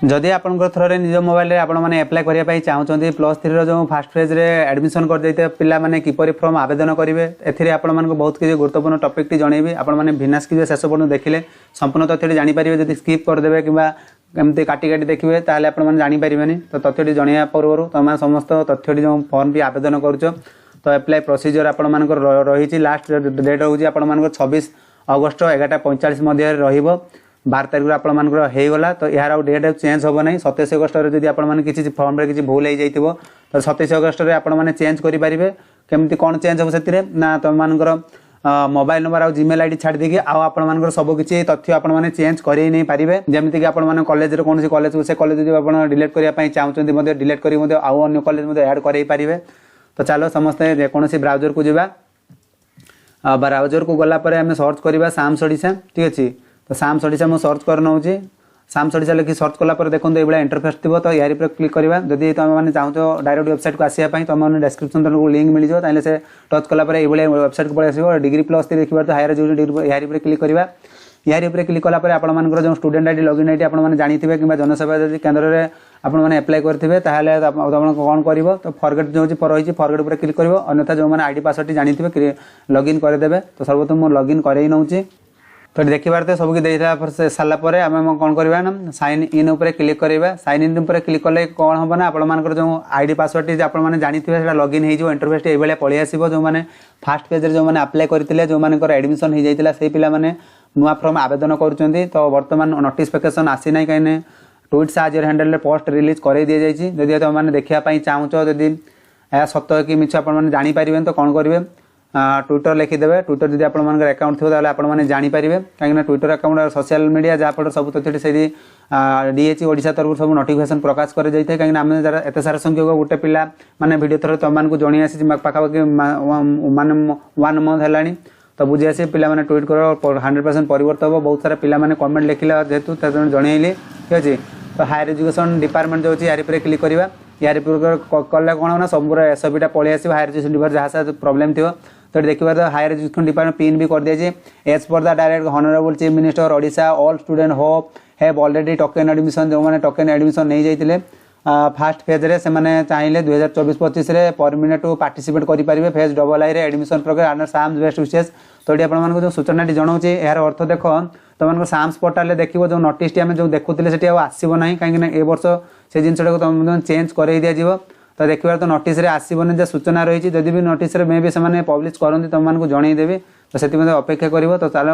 जदि आपंकर थ्रो निज मोबाइल आपण मैंने एप्लाय करने चाहते +3 जो फास्ट फेज रे एडमिशन कर पिला माने किपरि फॉर्म आवेदन करेंगे एथिरे बहुत किसी गुरुत्वपूर्ण टॉपिक टी जनइबी आपण मैंने भिन्नास की शेष पर्यटन देखिले संपूर्ण तथ्य जानीपारे जब स्किप करदे कि एमती काटी काटी देखिए ताहले आपण मैंने जानीपारे तो तथ्य जनवा पूर्व तुम समस्त तथ्य जो फॉर्म भी आवेदन करुच तो एप्लाय प्रोसीजर आपण मानकर रही लास्ट डेट होची आपण मानकर 26 अगस्त 11:45 मध्य रहिबो 12 तारिख आपण मानकर हेगला तो यार आउ डेट चेंज होबो नहीं 27 अगस्त रे जदि आपण माने किछि फॉर्म रे किछि भूल हो जाइतिबो तो 27 अगस्त रे आपण माने चेंज करि परिबे केमति कोन चेंज होबो सेतिरे ना तो मानकर मोबाइल नंबर आ जीमेल आईडी छाड़ देकी आपण मानकर सब किछि तथ्य आपण माने चेंज करि नै परिबे जेमति कि आपण माने कॉलेज रे कोनसी कॉलेज से कॉलेज जदि आपण डिलीट करिया पई चाहउचंती मध्ये डिलीट करि मध्ये आउ अन्य कॉलेज मध्ये ऐड करै परिबे तो चलो समस्ते जे कोनसी ब्राउजर को जिबा ब्राउजर को गला परे हमें सर्च करबा साम्स ओडिसा ठीक अछि तो साम्स ओडिसा मो सर्च कर नउची साम्स ओडिसा लिखि सर्च कला पर देखो एबला इंटरफेस थिबो तो यारी पर क्लिक करबा जदि तुम माने चाहतो डायरेक्ट वेबसाइट को आसिया पई तुम माने डिस्क्रिप्शन तन को लिंक मिल जो ताले से टच कला पर एबला वेबसाइट को पळे आसीबो डिग्री प्लस 3 देखिबा तो हायर एजुकेशन डिग्री यारी पर क्लिक करबा यारी पर क्लिक कला पर आपण मानकर जो स्टूडेंट आईडी लॉगिन आईडी आपण माने जानिथिबे किबा जनसेवा जदि केंद्र रे आपण माने अप्लाई करथिबे ताहाले आपण कोन करबो तो फॉरगेट जो छी रही फॉरगेट पर क्लिक करबो अन्यथा जो माने आईडी पासवर्ड जानिथिबे लॉगिन कर देबे तो सर्वप्रथम मो लॉगिन करई नउची तो देखिबार तो सबके देला पर साला पर आम कौन करवा ना साइन इन ऊपर क्लिक करवा साइन इन ऊपर क्लिक कले कौन हम ना आपण मानकर जो आईडी पासवर्ड टी आपण माने जानिथिबे सेटा लॉगिन हे जो इंटरफेस ए बेले पळि आसीबो जो माने फर्स्ट पेज रे जो माने अप्लाई करथिले जो मानकर एडमिशन हे जाइतिला सेही पिला माने नुआ फॉर्म आवेदन करूचंती तो वर्तमान नोटिफिकेशन आसी नै काइने ट्वीट साजर हैंडल रे पोस्ट रिलीज करे दिए जाइछि जदि तो माने देखिया पई चाहूचो जदि या सत्य कि मिछ आपण माने जानि परिबेन तो कोन करबे ट्विटर लिखिदेवे ट्विटर जब आप अकाउंट थो आपने जानीपारे कहीं ट्विटर अकाउंट सोशल मीडिया जहाँफल सब तथ्य से डीएच ओडिशा तरफ सब नोटिफिकेशन प्रकाश कर जाए कहीं आम एत सारा संख्यक गोटे पिला माने वीडियो थर तुम को जणी आसी पाखापाखि माने 1 मंथ है तो बुझी आसी पिला माने ट्वीट कर 100% परिवर्तन हम बहुत सारा पिला माने कमेंट लिखिला जेहेतु जनइली ठीक अच्छे तो हायर एजुकेशन डिपार्टमेंट जो यार पर क्लिक करवा यार कले कौन ना सब एसओपीटा पलि आस हायर एजुकेशन डिपार्टमेंट जहाँ प्रॉब्लम थी तो देखिए तो हायर एजुकेशन डिपार्टमेंट पिन भी कर दिए as per the direct honourable chief minister Odisha all student hope have already token admission जो मैंने टोकन एडमिशन नहीं जाइए फास्ट फेज रे से माने चाहिए 2024-25 रे परमिनेंट पार्टिसिपेट करि परिबे फेज डबल आई रे एडमिशन प्रोग्राम अंडर साम्स बेस्ट विशेष तो ये आपन जो सूचना जनाऊे यार अर्थ देख तुम साम्स पोर्टाल देखो जो नोटिस आम जो देखुले से आसब ना कहीं ए वर्ष से जिनटा तुम चेंज कर दिज्व तो देखिए तो नोटिस रे आसबनी जो सूचना रही जदि भी नोटिस रे मे भी से पब्लिश करती तुमको जनईदेवी तो से अपेक्षा कर तो चलो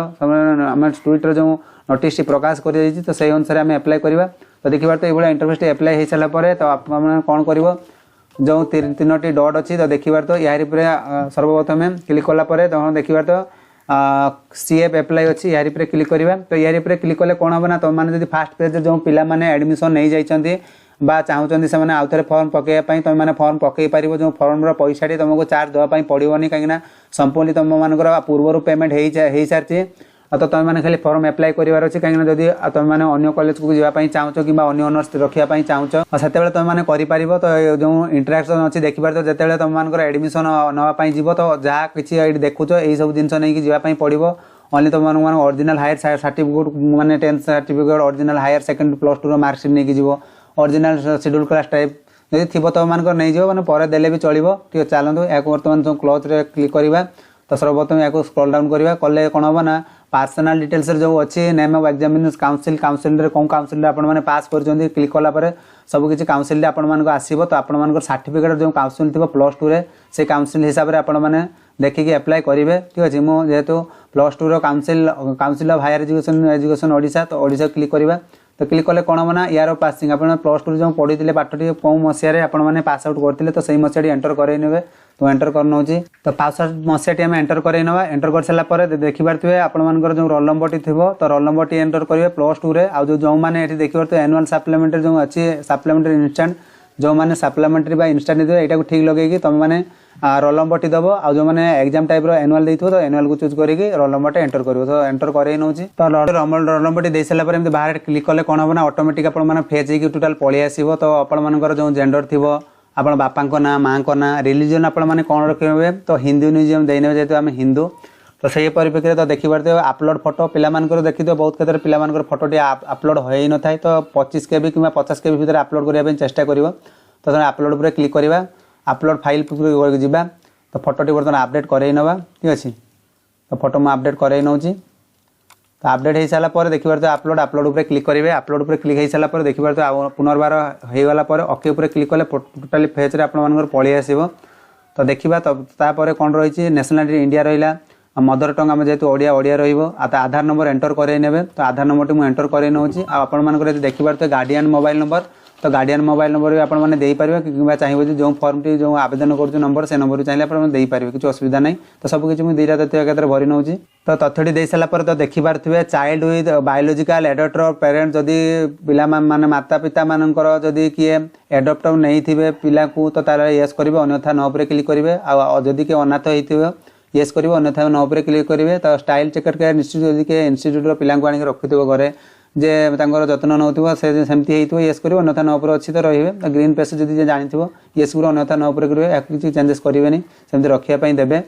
आम ट्विटर जो नोटिस प्रकाश कर तो से अनुसार आम एप्लाय करवा तो देखिए तो ये इंटरफेस एप्लाय हो सारापर तो आप कौन कर जो 3टी डॉट अच्छी तो देखिए तो यार सर्वप्रथम क्लिक कलापर तो देखिए तो सीएफ एप्लाय अच्छी यार पर क्लिक करवा तो यार पर क्लिक कले कौन हम ना तुम मैंने फास्ट पेज जो पिला माने एडमिशन नहीं जाइछंती बा चाहूँ से मैंने आउे फॉर्म पकड़ाई तुम मैंने फॉर्म पकई पार जो फॉर्म पैसा तुमको चार्ज देवाई पड़ोनी कहीं संपूर्ण तुम मानकर पूर्व पेमेंट हो सारी तो तुम मैंने खाली फॉर्म एप्लाय करार अच्छे कहीं जदि तुम मैंने अन्य कॉलेज को जावाई चाहूँ कि अन्य ऑनर्स रखापी चाहूँ से तुम मैंने कर तो जो इंटराक्शन अच्छी देखिए तो जिते तुम मानकर एडमिशन नापी जीव तो जहाँ किसी देखुच यही सब जिन नहीं जावाई पड़ो ओनली तुम मान ओरिजिनल हायर सर्टिफिकेट माने 10th certificate original higher second +2 marksheet नहीं जीव ओरिजिनल शेड्यूल क्लास टाइप जब थी तो मानकर नहीं जाओ मैंने पर देले भी चलो ठीक चलते या बर्तमान जो क्लोज रे क्लिक करवा तो सर्वप्रथम या स्क्रॉल डाउन करवा कले कौन हम ना पर्सनल डिटेल्स जो अच्छी नेम ऑफ एग्जामिनेशन काउंसिल कौन काउंसिल आपने पास कर क्लिक कलापर सबकि काउंसिल आसो तो आप सर्टिफिकेट जो काउंसिल थी +2 से काउंसिल हिसाब से आपने देखिए एप्लाय करेंगे ठीक अच्छे मुझे जेहेतु +2 council of higher education Odisha तो ओडिशा क्लिक करवा तो क्लिक कले कौन हम ना यार पासिंग आप +2 जो पढ़ी पाठी कौ मसीह आपने पास आउट करते तो सही मसीह एंटर करे तो एंटर कर नौ तो पास आउट मसीह आम एंटर कर एंटर कर सारापर देखिपारे आपर जो रोल नंबर टी थी तो रोल नंबर टी एंटर करेंगे +2 आउ जो मैंने देखिए एनुअल सप्लीमेंटारी जो अच्छी सप्लीमेंटारी इंस्टांट जो मैंने सप्लीमेंटारी इंस्टांट दे यहाँ ठीक लगे तुम मैंने रोल नंबर टी दब आ जो मैंने एग्जाम टाइप एनुअल देथो तो एनुअल को चूज करके रोल नंबर टा एंटर कर तो एंटर कर नौ तो रोल नंबर टी दे सारापर बाहर क्लिक कले कौन हम ना ऑटोमेटिक आप फेज हो टोटाल पलि आसो तो आपंकर जो जेंडर थी आप बापा ना माँ ना रिलीजन आप कौन रखेंगे तो हिंदू म्यूजियम देने जेहतु आम हिंदू तो से परिप्रेक्षी तो देखिए अपलोड फोटो पिलामानकर देखिए बहुत क्षेत्र में पिलामानकर फोटोटी अपलोड हो ही न था तो 25 KB कि 50 KB भितर अपलोड करने चेष्टा कर तो अपलोड पर क्लिक करवा अपलोड फाइल जा तो फोटोटी बर्तमान अपडेट करई नवा ठीक अच्छे तो फोटो मुझे अपडेट करई नौ तो अपडेट हो सारापर देखिए अपलोड अपलोड क्लिक करेंगे अपलोड पर क्लिक हो सारापर देखिए पुनर्बार होगला ओके उपर क्लिक कले टोटाली फेज आप पलि आसो तो देखा तापर कौन रही नेशनालिटी इंडिया रहा मदर टंग आम जेहतु ओडिया ओडिया आधार नंबर एंटर करे तो आधार नंबर टी मुझे एंटर कर नौची आपंकर देखिए गार्डियन मोबाइल नंबर तो गार्डियन मोबाइल नंबर भी आपने कि चाहिए जो फॉर्म टी जो आवेदन कर नंबर से नंबर चाहिए आपरे किसी असुविधा नहीं तो सब किसी मुझे दुईटा तथ्य एकात्र भरी नौची तो तथ्यटी दे सारापर तो देखिपे चाइल्ड विथ बायोलोजिकल एडप्टर और पेरेंट जदि पिला माने माता पिता मानकर जदि किए एडप्ट नहीं थे पिला को तो तार येस करेंगे अन्यथा नो पर क्लिक करेंगे आदि किए अनाथ होते येस करेंगे अन्यथा नो पर क्लिक करेंगे तो स्टाइल चेक केयर इंस्टीट्यूट जदि इंस्टीट्यूट पिला आनिक रखुव घरे जे जत्न नौ से सेमती हो येस कर अन्यथा नो पर अच्छी तो रही ग्रीन पेज जब जानी येस कर अन्यथा नो पर करेंगे या किसी चेंजेस करेंगे सेमती रखापी देवे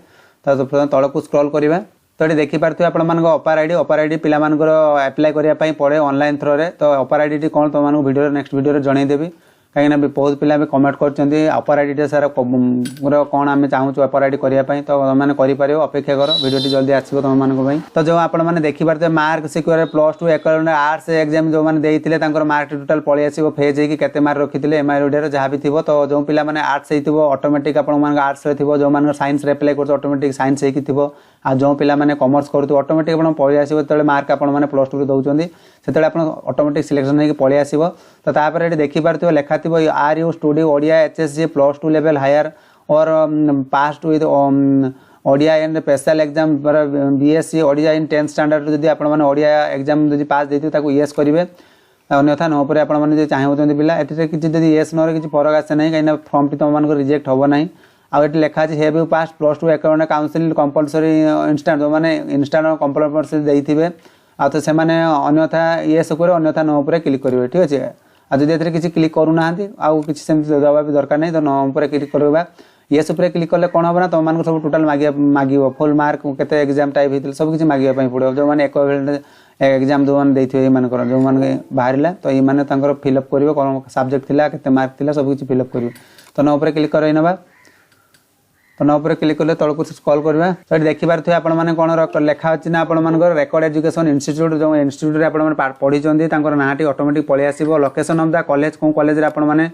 तो तल को स्क्रॉल करवा तो ये देखिपे अपर आईडी पिलामानकर अप्लाई करने पड़े ऑनलाइन थ्रो रे तो अपर आईडी कौन तुमको वीडियो नेक्स्ट वीडियो जनईदेवी कहीं बहुत पिला भी कमेंट कर अपर आईडी सारा कौन आम चाहूँ अपर आईडी करने तो मैंने कर अपेक्षा कर वीडियो जल्दी आसो तुम मानी तो जो आपने देखिपे mark secure +2 account arts exam जो मैंने देते मार्क टोटाल पलि आसो फेज होते मार्क रखी एमआईडी जहाँ भी थी तो जो पिला आर्ट्स हो ऑटोमेटिक आर्ट्स जो मैंने साइंस अप्लाई कर ऑटोमेटिक साइंस हो आ जो पिला माने कॉमर्स करूँ ऑटोमेटिक आप पलि आसो जो मार्क आपने +2 दौरान से ऑटोमेटिक सिलेक्शन होकर पलि आसो तो तापर ये देखिपे लेखा थी are you study Odia HSC +2 level higher और passed with Odia and special exam BSc Odia in 10th standard जब आपने ओडिया एग्जाम जब पास देते येस करेंगे अन्यथा नो पर आपने चाहते पिला ये किसी येस नो किसी फरक आसे ना कहीं फर्म टी तुम रिजेक्ट हम ना आउ ये लिखा है have you pass +2 account council compulsory instant जो मैंने इंस्टांट कंपलसरी देते आ तो से अन्यथा येस कर अन्यथा नो पर क्लिक करेंगे ठीक अच्छे आ जब ये किसी क्लिक करूना आउ कि दवा भी दरकार नहीं तो नो पर क्लिक करवा येस उपर क्लिक कले कौन हम तुम सब टोटाल मांग फुल मार्क के एग्जाम टाइप होते सब किसी मांगे पड़ो जो मैंने इक्विवेलेंट एग्जाम जो मैंने देते ये जो मैंने बाहर तो ये फिलअप कर कौन सब्जेक्ट थी के मार्क थी सब किसी फिलअप कर तो नो पर क्लिक कर ना तो नो पर क्लिक कले तौक स्क्रॉल करवा तो देखिपे आपने कौन लेखा अच्छी ना आपर रेकर्ड एजुकेशन इंस्टीट्यूट जो इंस्टीट्यूट आप पढ़ी ना ऑटोमेटिक पलि आसो लोकेशन ऑफ द कॉलेज कौन कॉलेज आपने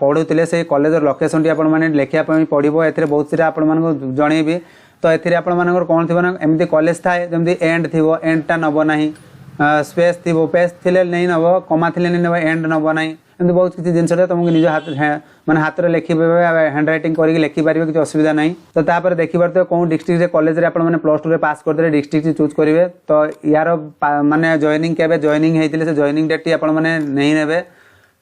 पढ़ुते से कॉलेज लोकेशन टी आपने लिखापी पड़ो ए बहुत सारा आपको जनईबी तो ये आपर कौन थी ना एमती कॉलेज थाए जमी एंड थी एंडटा नब ना स्पेस थी पेस थी नहीं नब कमा थी नहीं नब एंड नब ना एमती बहुत किसी जिनस तुमको निज हाथ मैंने हाथ में लिखिपे हैंड रईटिंग करके लिखिपारे किसी असुविधा नहीं तो तापर देखिए कौन डिस्ट्रिक्ट कॉलेज आपने +2 पास करदे डिस्ट्रिक्ट चूज करेंगे तो यार माने जॉइनिंग के जॉइनिंग होते से जॉइनिंग डेट टी आपने नहीं ने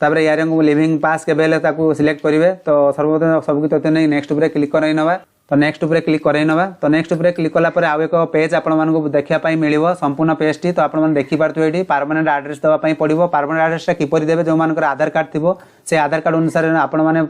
तापर यार लिविंग पास के सिलेक्ट करेंगे तो सर्वप्रथम सबकी तथ्य नहीं नेक्स्ट उपर क्लिक कर नवा तो नेक्स्ट उपर क्लिक कर नवा तो नेक्स्ट उपर क्लिक कलापर आउ एक पेज आपको देखापी मिल संपूर्ण पेज टी तो आपने देखिपे ये परमानेंट आड्रेस देवाई पड़ो परमानेंट आड्रेस किपर देवे जो मान आधार कार्ड थी से आधार कार्ड अनुसार आपने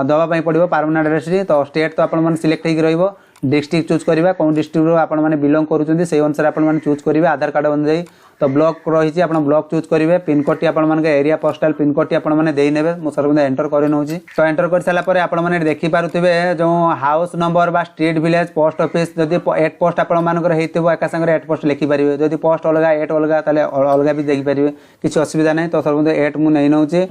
दवाई पड़ो परमानेंट आड्रेस तो स्टेट तो आपने सिलेक्ट हो डिस्ट्रिक्ट चूज करवा कौन डिस्ट्रिक्ट आपने बिलंग करुँच से अनुसार आपने चूज करेंगे आधार कार्ड अनुଯାयी तो ब्लॉक रही आप ब्लॉक चूज करेंगे पिनकोड टी आपके एरिया पोस्टाल पिनकोड टी आपने देने मुझे सर्वदा एंटर कर नौची तो एंटर कर सारापर आपने देखिपे जो हाउस नंबर बा स्ट्रीट विलेज पोस्ट ऑफिस जदि 8 पोस्ट आपंकर एका सागर 8 पोस्ट लिखिपारे जदि पोस्ट अलग 8 अलग अलग भी देखिपारे किसी असुविधा नहीं तो सर्वदा 8 मुझे नौची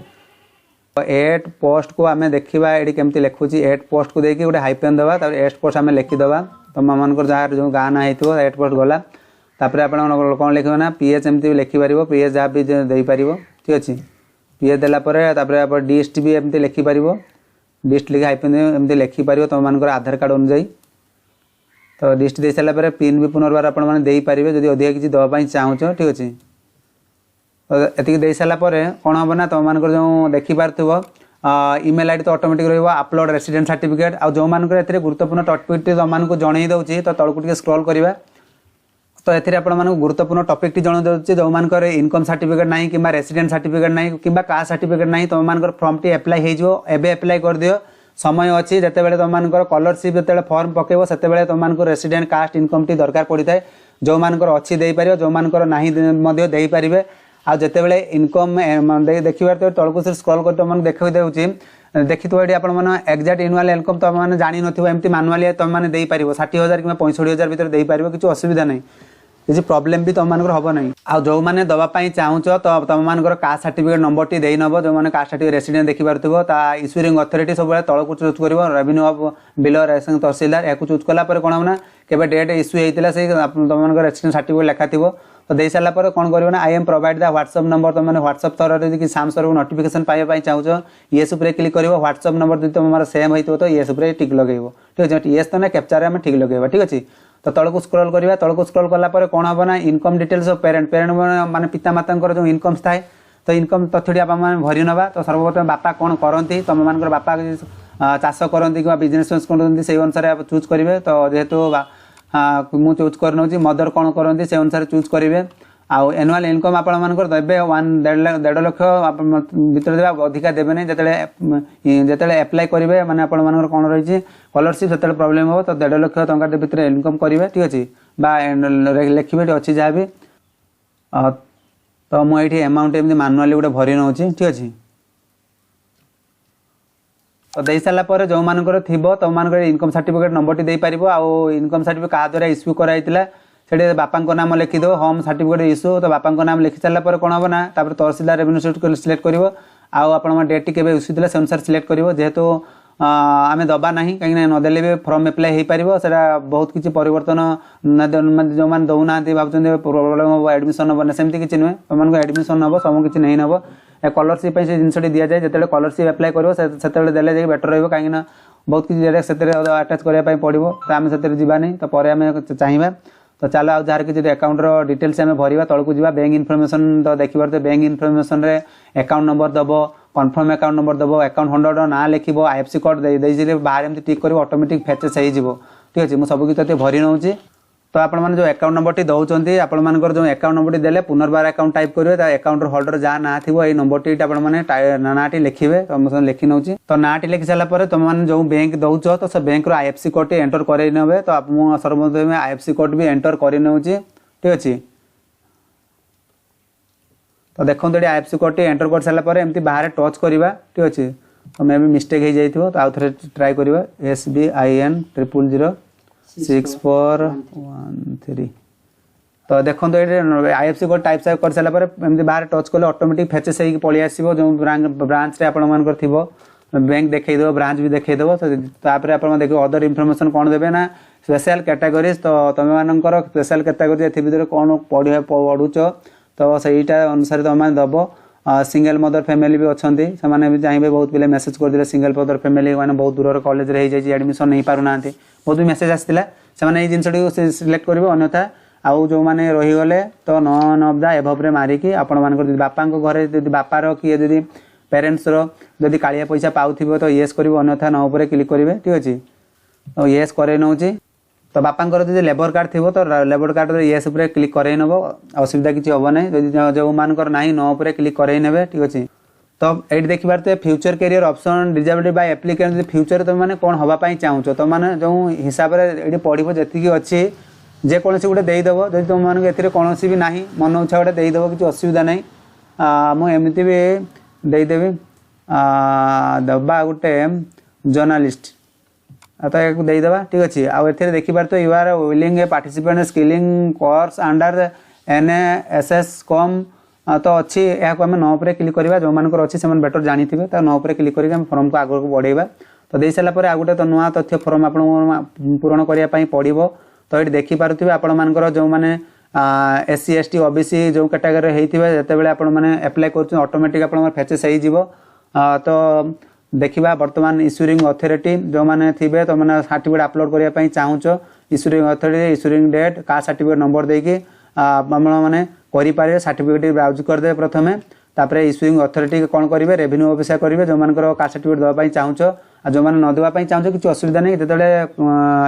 8 पोस्ट को आम देखा ये केमती लिखुची 8 पोस्ट को देखिए गोटे हाइपेन देवा 8 पोस्ट आम लिखिदेवा तुम मान जहाँ जो गाँ ना हो 8 पोस्ट गला तापर आप कौन लिखे ना PH एमती लिखिपार PH जहाँ भी देपार ठीक अच्छे PH देलापर आप डिस्ट भी एमती लिखिपार डिस्ट लिखी हाइपेन एमती लिखिपार तुम मान आधार कार्ड अनुଯାयी तो डिस्ट दे सारापर पिन भी पुनर्बार आपपारे जब अधिक किसी दवाई चाहूच ठीक अच्छे तो ये दे सारापर कौन हम ना तुम मान जो देखिपो ईमेल आईडी तो ऑटोमेटिक रही अपलोड रेसिडेंट सर्टिफिकेट आ जो मान गुरुत्वपूर्ण टॉपिक तुमको जनई दूसरी तो तौक टे स्क्रॉल करवा तो ये आपको गुरुत्वपूर्ण टॉपिक टी जन दूसरी जो मान इनकम सर्टिफिकेट ना कि रेसिडेंट सर्टिफिकेट ना कि कास्ट सर्टिफिकेट ना तुम मान फॉर्म टी अप्लाई हो एप्लाई कर दियो समय अच्छी जितेबाला तुम स्कॉलरशिप जो फॉर्म पकेब से तुम रेसिडेंट कास्ट इनकम टी दरकार पड़ता है जो मानकर अच्छी देपर जो मानकर नहीं दे पारे आ जितेबाला इनकम देखिए तौक स्क्रॉल कर तुमको देखी दूसरी देखी ये आप एक्जाक्ट एनुअल इनकम तुम मैंने जान नमती मानुआली तुम मैंने दे पार 60,000 कि 65,000 भितर दे पार किसी असुविधा नहीं किसी प्रोब्लेम भी तुम मानकर हम नहीं आ जो मैंने दवाई चाहूच तो तुम मानकर कास्ट सर्टिफिकेट नंबर टी दे नब जो मैंने कास्ट सर्टिफिकेट रेसिडेंट देखी पार्थो इश्यूइंग अथॉरिटी सब तौक चूज कर रेवेन्यू ऑफ बिलो तहसीलदार या चूज कलापर कौन हम ना केवे डेट इश्यू होता से तुम रेसिडेंट सर्टिफिकेट लेखा थी तो दे सारापर कौन कर I am provide the WhatsApp number तुम मैंने व्हाट्सअप थ्रू कि साम सर नोटिफिकेशन पाइबा चाहूच येस क्लिक कर व्हाट्सअप नंबर जो तुम सेम हो तो येस टिक लगे ठीक अच्छे येस तो ना कैप्चर आम ठीक लगे ठीक अच्छे तो तौक स्क्रॉल करवा तौक स्क्रॉल कलापर कौन हम ना income details of parent parent माने पिता माता जो इनकम थाए तो इनकम तथ्यटी आप भरी ना तो सर्वप्रथम बापा कौन करती तुम मान बापा चाष करती कि बिजनेस करते से अनुसार आप चूज करेंगे तो जेहेतु मुझे चूज कर नौ मदर कौन करती से अनुसार चूज करेंगे आउ एनुअल इनकम आप देवे 1.5 लाख भर देवा अधिका देवे नहीं जिते एप्लाय करेंगे मैंने आप कौन रही स्कॉलरशिप से प्रोब्लेम हो तो 1.5 लाख टंका भितर इनकम करेंगे ठीक अच्छे लिखे अच्छी जहाँ भी तो मुझे अमाउंट एमती मानुआली गोटे भरी नौ ठीक अच्छे तो दे सारापर जो मानकर थी तुम मान इनकम सर्टिफिकेट नंबर टी दे पार आउ इनकम सर्टिफिकेट क्या द्वारा इश्यू कराइला से बापा नाम लिखिद होम सर्टिफिकेट इश्यू तो बापा नाम लिखि सारापर कौन हम ना तहसीलदार रेवेन्यू सिलेक्ट कर आप डेट टी इश्यू थी से अनुसार सिलेक्ट कर जेहेतु आम दबा ना कहीं नदेले भी फॉर्म एप्लाय हो पार से बहुत किसी परिवर्तन जो मैंने दौना भाई प्रोब्लेम हम एडमिशन हम सेमती किसी नुहे तुमको एडमिशन हम सब किसी नहीं नब स्कॉलरशिप से जिनस दि जाए जो स्कॉलरशिप एप्लाय कर देले बेटर रही कहीं बहुत किसी से आटाच करने पड़ो तो आम से जावानी तो पर आम चाहिए तो चलो आज जार किसी अकाउंट डिटेल्स आम भरवा तौक जा बैंक इनफर्मेशन तो देखिए तो बैंक इनफर्मेशन रे अकाउंट नंबर दब कन्फर्म अकाउंट नंबर दब अकाउंट होल्डर ना लिखो IFSC कोड दे बाहर एमती टिक कर ऑटोमेटिक फैचेस हो ठीक अच्छे मुझे सब किसी भरी नौ तो आप जो अकाउंट नंबर टी दौरान आपर जो अकाउंट नंबर टी देले पुनर्बार अकाउंट टाइप करेंगे अकाउंट होल्डर जहाँ ना थी ये नंबर टी ना टी लिखे तुम लिखि नौ तो ना टी लिखि सारापर तुम मैंने जो बैंक दौच तो से bank IFSC code T enter कर तो आप सर्वप्रथम IFSC कोड भी एंटर कर ठीक अच्छे तो देखो ये IFSC कोड टी एंटर कर सारापर एमती बाहर टच करवा ठीक अच्छे तो मे भी मिस्टेक हो जाइए तो आउ थे ट्राए करवा SBIN 0006413 तो देखो ये IFSC कोड टाइप कर सारापर एमती बाहर टच कले ऑटोमेटिक फैचेस हो पलि आसो जो ब्रांच रे आपण थी बैंक देखो ब्रांच भी देखो तो आप देखो अदर इनफॉरमेशन कौन देवे ना स्पेशल कैटेगरीज तो तुम मानकर स्पेशल कैटेगरी ए कौन पढ़ुच तो सहीटा अनुसार तुम दब सिंगल मदर फैमिली भी अच्छा से भी चाहिए बहुत पिले मेसेज करते सिंगल मदर फैमिली मैंने बहुत दूर कॉलेज रे हो एडमिशन नहीं पार ना बहुत भी मेसेज आसाला से जिनटी सिलेक्ट करेंगे अन्यथा आउ जो मैंने रहीगले तो नन ऑफ द एभव मारिकी आपण मान बापा घरे जब बापार किए जब पेरेन्ट्स जदि कालिया पैसा पाऊे तो येस कर अन्यथा न उपर क्लिक करेंगे ठीक अच्छे तो येस करे नौ तो बापा जो लेबर कार्ड थी तो लेबर कार्ड येस उपर क्लिक करे नब असुविधा किसी हम ना जो मानकर ना न उपर क्लिक करे ने ठीक अच्छे तो ये देखिए तो future career option disable by applicant future तुम मैंने कौन हाँपाई चाहूच तुम मैंने जो हिसाब से पढ़ो जी अच्छी जेकोसी गोटे देदेव जब तुम मानक ए कौन भी ना मन इच्छा गोटे देदेव किसी असुविधा ना मुझे भी देदेवी दबा गोटे जर्नालीस्ट तो या देदेवा ठीक अच्छे आउ ए देखिए तो you are willing a participant skilling course under NASS कम तो अच्छी यहाँ आम न उपर क्लिक करवा जो मानकर अच्छी से बेटर जानी तो न उपर क्लिक करके फॉर्म को आगे बढ़ेगा तो दे सारापर आ गए तो नुआ तथ्य फॉर्म आप पूरण करने पड़ो तो ये देखिपे आपण मानकर जो मैंने SC ST OBC जो कैटेगरी होते जिते आप एप्लाय कर ऑटोमेटिक आप फैचेस हो तो देखा बर्तमान इश्यूइंग अथॉरिटी जो मैंने थे तो मैंने सर्टिफिकेट अपलोड करने चाहूच issuing authority issuing date caste certificate number देकी मैंने करें सर्टिफिकेट ब्राउज करदे प्रथम तापर इश्यूइंग अथॉरिटी कौन करेंगे रेवेन्यू ऑफिसर करेंगे जो मानकर कास्ट सर्टिफिकेट देवाई चाहूच जो मैंने न देवाई चाहूच किसी असुविधा नहीं जो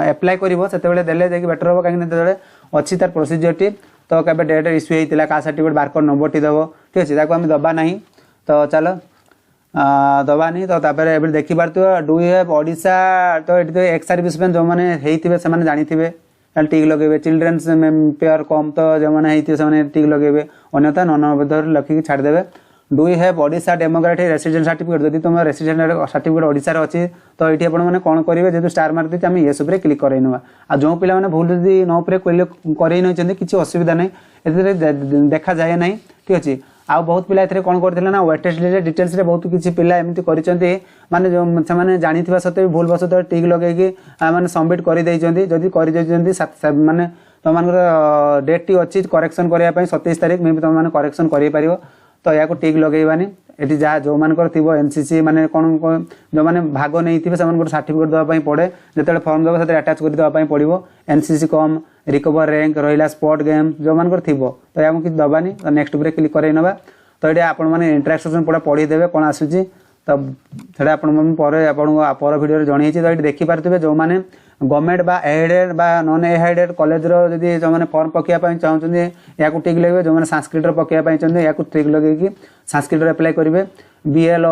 एप्लाय कर देले बेटर हम कहीं अच्छी तार प्रोसीजर टी तो केवे डेट इश्यू होता caste certificate barcode number T दब ठीक अच्छे आम दबा ना तो चलो दबानी तो देखी पार्थ डू यू हैव ओडिशा तो ये तो एक्स सर्विसमैन जो मैंने होते से जानी टिक लगे चिल्ड्रेन्स पेयर कम तो जो मैंने होते टिक लगे अन्यथा नन लखिक छाड़देवे do you have Odisha democratic resident certificate जब तुम रेसिडेंट सर्टिफिकेट ओडिशा अच्छी तो ये आपने कौन करेंगे जेहतु स्टार मार्क देते आम येस उपर क्लिक करवा आ जो पिला भूल जब न उपर कर किसी असुविधा नहीं ए देखा जाए ना ठीक अच्छे आउ बहुत पिला ए कौन करते ना वेटेज डिटेल्स बहुत किसी पिला एमती करते माने जो से जानी सत्वे भूल वशत टिक लगे मैंने सबमिट कर माने तुम डेट टी अच्छी करेक्शन करने 27 तारीख मे भी तुम करेक्शन कर तो या टिक लगेबानी ये जहाँ जो मान थी एनसीसी माने कौन जो मैंने भाग नहीं थे सर्टिफिकेट देवाई पड़े जो फर्म देव से आटाच करदेवाई पड़ो एनसीसी कम रिकवर रैंक रहा स्पोर्ट गेम जो मान थी तो या किसी दबानी तो नेक्स्ट उपर क्लिक करवा तो ये आपने इंट्राक्शन पूरा पढ़ीदेवे कौन आसूँ तो से पर भिडियो जनई तो ये देखिपारे जो मैंने गवर्नमेंट बा एडेड बा नॉन एडेड कॉलेज जदि जो मैंने फॉर्म पकड़ा चाहते या टिक लगे जो मैंने संस्कृत पकड़ा चाहते या टिक लगे संस्कृत अप्लाई करेंगे बीएल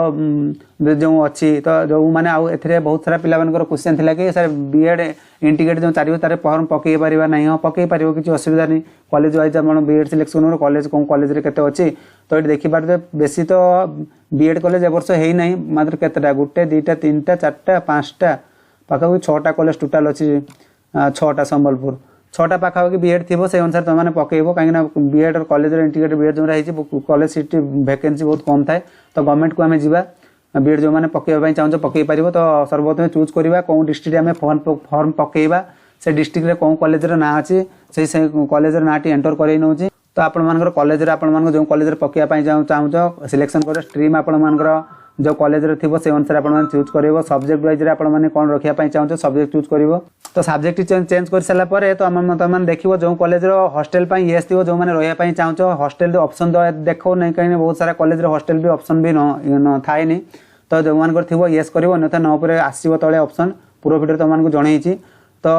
जो अच्छी तो जो मैंने आउ ए बहुत सारा पिला क्वेश्चन थी कि सर बीएड इंटीग्रेट जो चाहिए तार फॉर्म पकई पार ना हाँ पकई पार किसी असुविधा नहीं कॉलेज वाइज आप बीएड सिलेक्शन कॉलेज कौन कॉलेज केते अच्छी तो ये देखिपारे बेसी तो बीएड कॉलेज ए वर्ष है ना मात्र केतेटा गोटे दुईटा तीनटा चार्टा पाँचटा पाखापाखि 6टा कॉलेज टोटाल अच्छी 6टा संबलपुर 6टा पाखापाखि बीएड थी से अनुसार तुमने पकईब कहीं बीएड कॉलेज इंटीग्रेटेड बीएड जो कॉलेज सीट वैकेंसी बहुत कम थाए तो गवर्नमेंट को आम जा बीएड जो मैंने पकड़ा चाहूँ पकई पार तो सर्वप्रथम चूज करवा कौन डिस्ट्रिक्ट आम फॉर्म पकईबा से डिस्ट्रिक्ट कौन कॉलेज ना अच्छी से कॉलेज ना टी एंटर कर नौ तो आपर कॉलेज आप जो कॉलेज पकड़ा चाहूँ सिलेक्शन कर स्ट्रीम आपर जो कॉलेज थी से अनुसार आप चूज कर सब्जेक्ट वाइज आपने कौन रखापी चाहते सब्जेक्ट चूज कर तो सब्जेक्ट चेंज कर सारापर तो तुम देख जो कॉलेज हॉस्टेल येस थी जो मैंने रही चाहते हॉस्टेल ऑप्शन देख नहीं कहीं बहुत सारा कॉलेज हॉस्टेल भी ऑप्शन भी न थाए नहीं तो जो मान थी येस कर अन्यथा न पर आसो तले ऑप्शन पूरा भिडियो तुमको जनई तो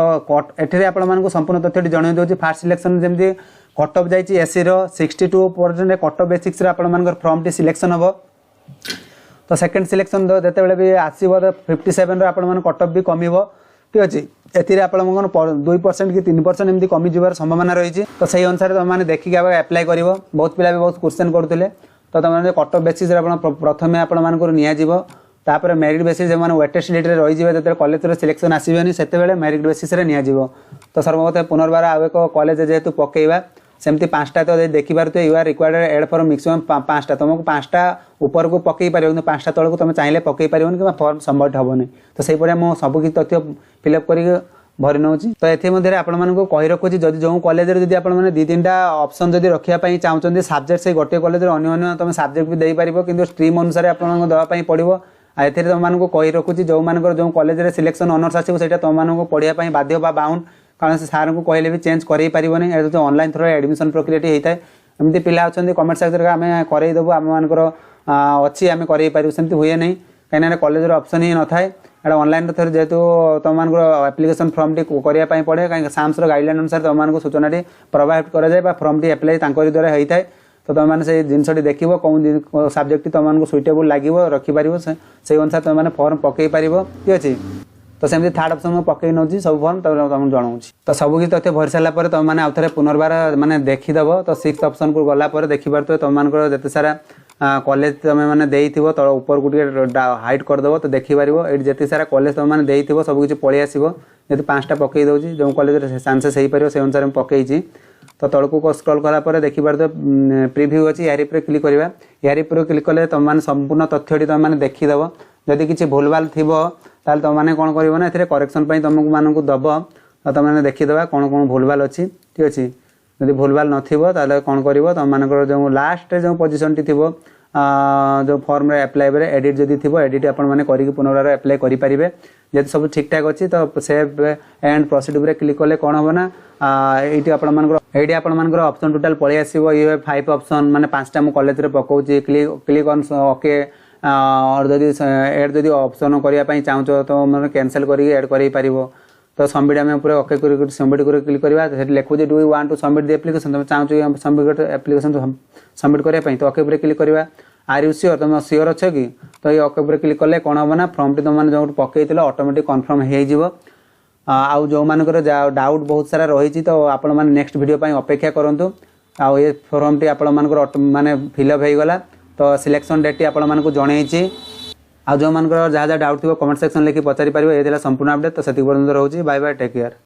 ये आपको संपूर्ण तथ्य जन दूसरी फास्ट सिलेक्शन जमी कट ऑफ जाइए SC 62% cut off basics form T selection हम तो सेकेंड सिलेक्शन जो भी आसो 57 आपने कट ऑफ भी कम ठीक अच्छे ए आप 2% कि 3% एमती कमी जबार संभावना रही तो सही अनुसार तुमने देखिए अप्लाई कर बहुत पिला भी बहुत क्वेश्चन करुले तो तुमने कट ऑफ बेसिस प्रथम आपपर मेरिट बेसिस जो वेटेज लिस्ट रही जो कॉलेज सिलेक्शन आसबेनि से मेरिट बेसिस तो सर्वप्रथम पुनर्बार आउ एक कॉलेज जेहेतु पकईवा सेमती 5टा तो देखिपारे you are required add for maximum 5टा तुमको 5टा ऊपर को पकई पार 5टा तौक तुम चाहिए पकई पार कि फॉर्म सबमिट हेनी तो सही मुझे सबकि तथ्य फिलअप कर भरी नौ तो ये आपको कही रखुच्छी जब जो कॉलेज जब आप 2-3टा ऑप्शन जब रखापी चाहते सब्जेक्ट से गोटे कॉलेज अन्य तुम सब्जेक्ट भी देपार कि स्ट्रीम अनुसार आपको देवाई पड़ो ए तुमको कही रखुच्छी जो मान जो कॉलेज सिलेक्शन ऑनर्स आसो से तुमको पढ़ाई बाध्य बाउंड कारण से सार को कहले भी चेंज कर पारनी जो ऑनलाइन थ्रो एडमिशन प्रक्रिया होता है एमती पिला अच्छा कमेंट सेक्शन आम करदेबू आम मानकर अच्छी आम कर हुए नहीं कहीं कॉलेज ऑप्शन ही न थाए एटा ऑनलाइन थ्रो जेहेतु तुम एप्लिकेशन फॉर्म टी करने पड़े कहीं साम्स गाइडलाइन अनुसार तुमको सूचना टी प्रोवाइड कराए फॉर्म टी एप्लाई द्वारा होता है तो तुमने से जिनस देख कौन सब्जेक्ट तुमको सुइटेबल लगे रखिपार से अनुसार तुमने फॉर्म पकई पार ठीक अच्छे तो सेमती थर्ड ऑप्शन में पकई नौ सब फॉर्म तुमको जनाऊँ तो सबकि तथ्य भरी सारापर तुमने आउ थे पुनर्बार माने देखीदेव तो 6th ऑप्शन को गलापर देखिपार तुम जिते सारा कॉलेज तुम मैंने देव तल ऊपर को हाइट करदेव तो देखिपार ये जिते सारा कॉलेज तुमने देव सबकि पलि आसो जेहतु 5टा पकई दूसरी जो कॉलेज चांसेस हो पार से अनुसार पकई तो तौक को स्क्रॉल करापर देखिपार प्रिव्यू अच्छी यार क्लिक करवा यार क्लिक कले तुमने संपूर्ण तथ्यटी तुमने देखीदेव जदि किसी भूलभाल थी ताल तुमने कौन कर ए करेक्शन तुमको मानक दब तो तुमने देखीदे कौन कौन भूलभाल अच्छी ठीक अच्छे जब भूलभाल नथिबो कौन कर तुम मान जो लास्ट जो पोजिशन टी थी जो फॉर्म एप्लाई बेले एडिट जदि थी एडिट आपने पुनर्बार एप्लाई करेंगे जेहतु सब ठीक ठाक अच्छी तो सेव एंड प्रोसीड उपर क्लिक कले कौन हम ना ये आपंकर ऑप्शन टोटाल पलि आसो ये 5 ऑप्शन माने 5टा मु कॉलेज रे पकाउची क्लिक ऑन ओके और जदि एड जदि ऑप्शन करने चाहूँ तो मैंने कैंसल करके एड कर तो सबमिट आम पूरा ओके सबमिट कर क्लिक करवा लिखु do you want to submit the application तुम चाहूँ सबमिट एप्लिकेशन सबमिट करने तो ओके क्लिक करवा आर यू श्योर तुम श्योर अच्छ कि तो तो ये ओके पर क्लिक कले कौन हम ना फर्मटी तुम मैंने जो पकई ऑटोमेटिक कन्फर्म हो आउ जो मानकर डाउट बहुत सारा रही तो आपण मैंने नेक्स्ट वीडियो अपेक्षा करूँ आउ ये फर्मटी आपण माने फिलअप हो गला तो सिलेक्शन डेट आपण मानक जनई आ जो मानकर जहाँ जहाँ डाउट थी कमेंट सेक्शन लिखि पचारि पारिबे। ये संपूर्ण अपडेट तो से पर्यंत रोचे बाय बाय टेक केयर।